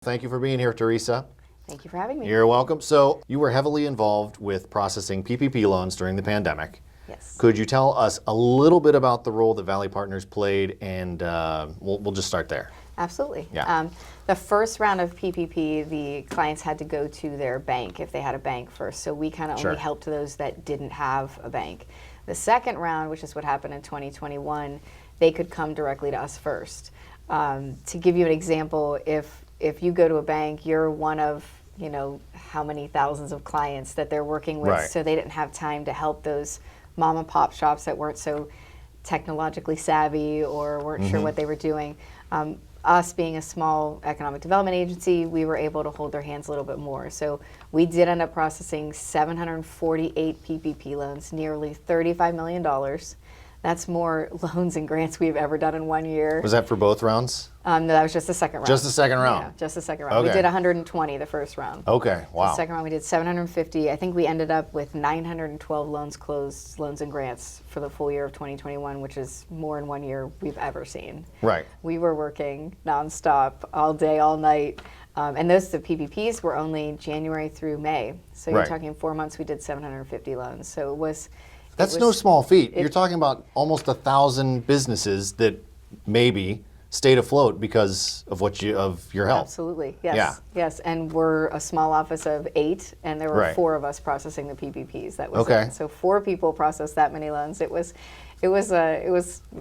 Thank you for being here, Teresa. Thank you for having me. You're welcome. So you were heavily involved with processing PPP loans during the pandemic. Yes. Could you tell us a little bit about the role that Valley Partners played, and we'll just start there. Absolutely. Yeah. The first round of PPP, the clients had to go to their bank if they had a bank first. So we kind of Sure. only helped those that didn't have a bank. The second round, which is what happened in 2021, they could come directly to us first. To give you an example, if you go to a bank, you're one of how many thousands of clients that they're working with. Right. So they didn't have time to help those mom and pop shops that weren't so technologically savvy or weren't sure what they were doing. Us being a small economic development agency, we were able to hold their hands a little bit more. So we did end up processing 748 PPP loans, nearly $35 million. That's more loans and grants we've ever done in 1 year. Was that for both rounds? No, that was just the second round. Just the second round? Yeah, just the second round. We Okay. did 120 the first round. Okay, wow. The second round we did 750. I think we ended up with 912 loans closed, loans and grants for the full year of 2021, which is more in 1 year we've ever seen. Right. We were working nonstop, all day, all night. And the PPPs were only January through May. So you're Right. talking 4 months, we did 750 loans. So it was... That's no small feat. You're talking about almost 1,000 businesses that maybe stayed afloat because of your help. Absolutely, yes. Yeah. Yes, and we're a small office of 8, and there were Right. 4 of us processing the PPPs. That was Okay. it. So 4 people processed that many loans. It was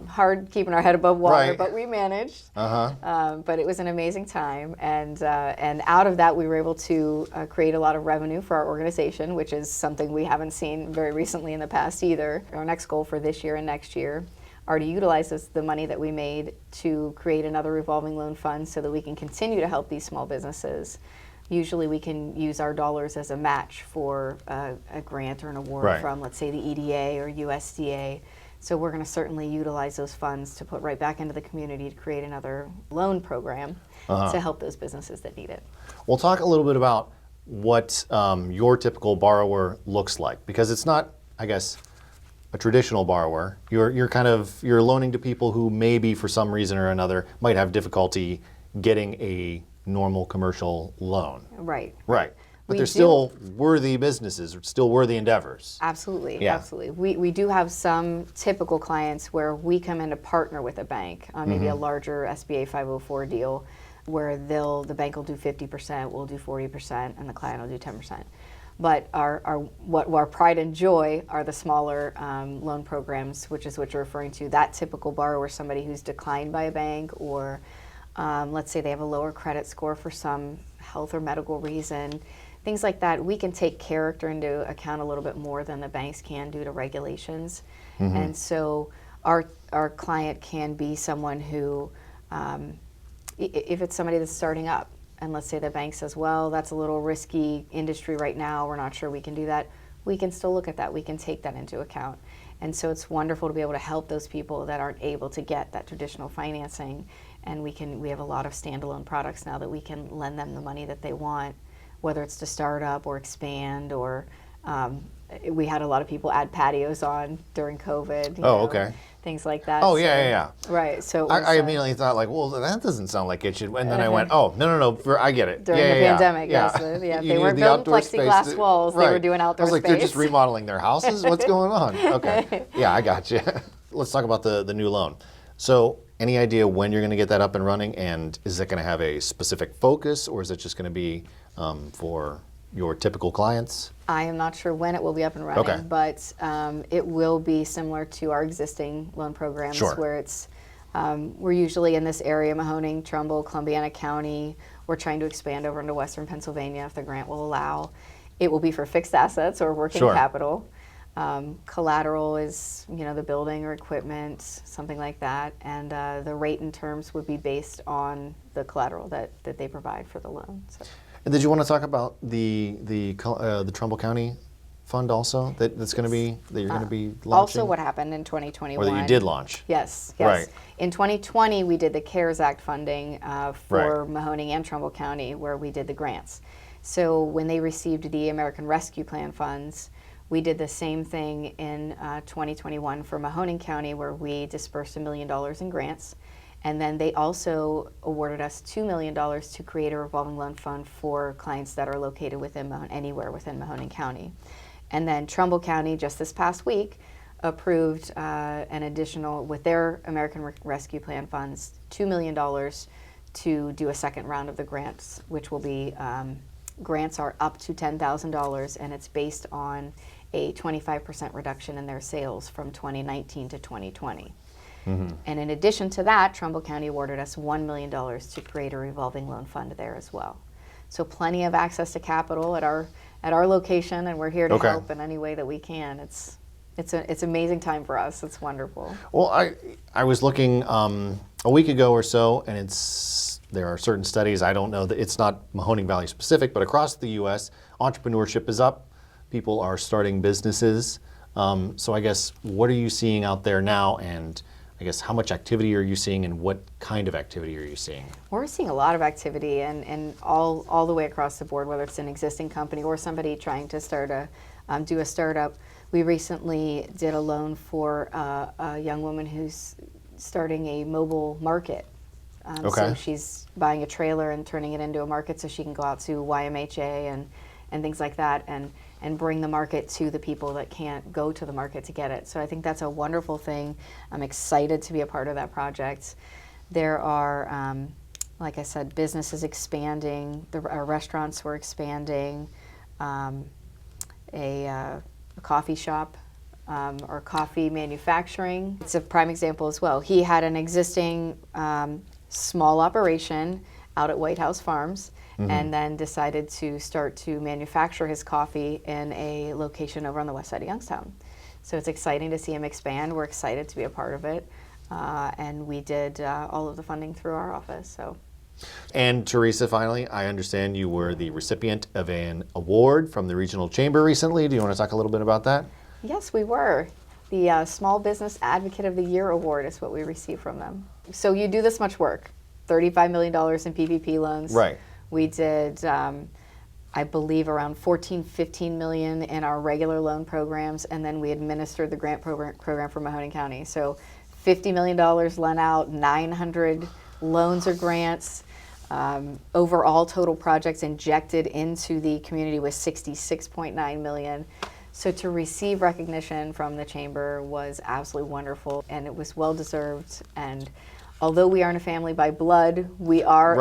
hard keeping our head above water, Right. but we managed. Uh-huh. But it was an amazing time, and out of that we were able to create a lot of revenue for our organization, which is something we haven't seen very recently in the past either. Our next goal for this year and next year are to utilize the money that we made to create another revolving loan fund so that we can continue to help these small businesses. Usually we can use our dollars as a match for a grant or an award Right. from, let's say, the EDA or USDA. So we're going to certainly utilize those funds to put right back into the community to create another loan program to help those businesses that need it. We'll talk a little bit about what your typical borrower looks like, because it's not, I guess, a traditional borrower. You're loaning to people who maybe for some reason or another might have difficulty getting a normal commercial loan. Right. Right. But We they're do- still worthy businesses, still worthy endeavors. Absolutely, Yeah. absolutely. We do have some typical clients where we come in to partner with a bank on maybe a larger SBA 504 deal where the bank will do 50%, we'll do 40%, and the client will do 10%. But our pride and joy are the smaller loan programs, which is what you're referring to. That typical borrower, somebody who's declined by a bank, or let's say they have a lower credit score for some health or medical reason, things like that. We can take character into account a little bit more than the banks can due to regulations. And so our client can be someone who, if it's somebody that's starting up, and let's say the bank says, well, that's a little risky industry right now, we're not sure we can do that, we can still look at that, we can take that into account. And so it's wonderful to be able to help those people that aren't able to get that traditional financing, and we have a lot of standalone products now that we can lend them the money that they want, whether it's to start up or expand, or we had a lot of people add patios on during COVID. Okay. Things like that. Oh, yeah. Right. So it I was, immediately thought, like, well, that doesn't sound like it should. And then I went, oh, no, I get it. during the pandemic, yes. If they weren't building plexiglass walls, they were doing outdoor I was like, space. they're just remodeling their houses? What's going on? Okay. Yeah, I got you. Let's talk about the new loan. So any idea when you're going to get that up and running? And is it going to have a specific focus, or is it just going to be for your typical clients? I am not sure when it will be up and running, Okay. but it will be similar to our existing loan programs, Sure. where it's we're usually in this area, Mahoning, Trumbull, Columbiana County. We're trying to expand over into Western Pennsylvania if the grant will allow. It will be for fixed assets or working Sure. capital. Collateral is, the building or equipment, something like that, and the rate and terms would be based on the collateral that they provide for the loan. So. And did you want to talk about the Trumbull County fund also that you're going to be launching? Also, what happened in 2021? Or that you did launch? Yes. Right. In 2020, we did the CARES Act funding for Right. Mahoning and Trumbull County, where we did the grants. So when they received the American Rescue Plan funds, we did the same thing in 2021 for Mahoning County, where we dispersed $1 million in grants. And then they also awarded us $2 million to create a revolving loan fund for clients that are located within anywhere within Mahoning County. And then Trumbull County, just this past week, approved an additional, with their American Rescue Plan funds, $2 million to do a second round of the grants, which will be, grants are up to $10,000, and it's based on a 25% reduction in their sales from 2019 to 2020. And in addition to that, Trumbull County awarded us $1 million to create a revolving loan fund there as well. So plenty of access to capital at our location, and we're here to help in any way that we can. It's an amazing time for us. It's wonderful. Well, I was looking a week ago or so, and there are certain studies, I don't know, that it's not Mahoning Valley specific, but across the U.S., entrepreneurship is up. People are starting businesses. So I guess, what are you seeing out there now, and I guess how much activity are you seeing, and what kind of activity are you seeing? We're seeing a lot of activity, and all the way across the board, whether it's an existing company or somebody trying to do a startup. We recently did a loan for a young woman who's starting a mobile market. So she's buying a trailer and turning it into a market so she can go out to YMHA and things like that, and bring the market to the people that can't go to the market to get it. So I think that's a wonderful thing. I'm excited to be a part of that project. There are, like I said, businesses expanding. Our restaurants were expanding. A coffee shop or coffee manufacturing. It's a prime example as well. He had an existing small operation out at White House Farms, and then decided to start to manufacture his coffee in a location over on the west side of Youngstown. So it's exciting to see him expand. We're excited to be a part of it. And we did all of the funding through our office. So. And Teresa, finally, I understand you were the recipient of an award from the Regional Chamber recently. Do you want to talk a little bit about that? Yes, we were. The Small Business Advocate of the Year Award is what we received from them. So you do this much work, $35 million in PPP loans. Right. We did, I believe, around $14-15 million in our regular loan programs, and then we administered the grant program for Mahoning County. So $50 million lent out, 900 loans or grants. Overall total projects injected into the community was $66.9 million. So to receive recognition from the Chamber was absolutely wonderful, and it was well deserved. And although we aren't a family by blood, we are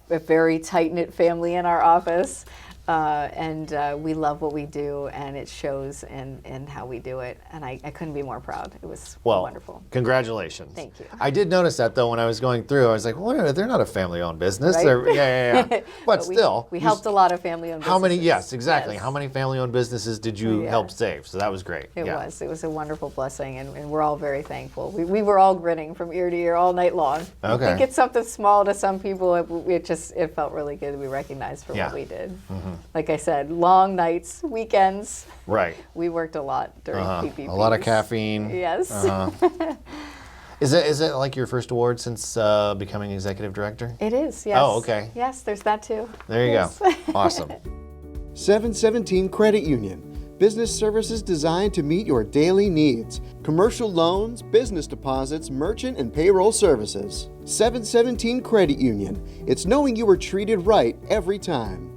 a very tight-knit family in our office. And we love what we do, and it shows in how we do it. And I couldn't be more proud. It was wonderful. Congratulations. Thank you. I did notice that, though, when I was going through. I was like, well, they're not a family-owned business. Right? Yeah. But still. We helped a lot of family-owned businesses. How many? Yes, exactly. Yes. How many family-owned businesses did you help save? So that was great. It was. It was a wonderful blessing, and we're all very thankful. We were all grinning from ear to ear all night long. I think it's something small to some people. It felt really good to be recognized for what we did. Like I said, long nights, weekends. Right. We worked a lot during PPP. A lot of caffeine. Yes. Is it like your first award since becoming executive director? It is, yes. Oh, okay. Yes, there's that too. There you go. Awesome. 717 Credit Union. Business services designed to meet your daily needs. Commercial loans, business deposits, merchant and payroll services. 717 Credit Union. It's knowing you were treated right every time.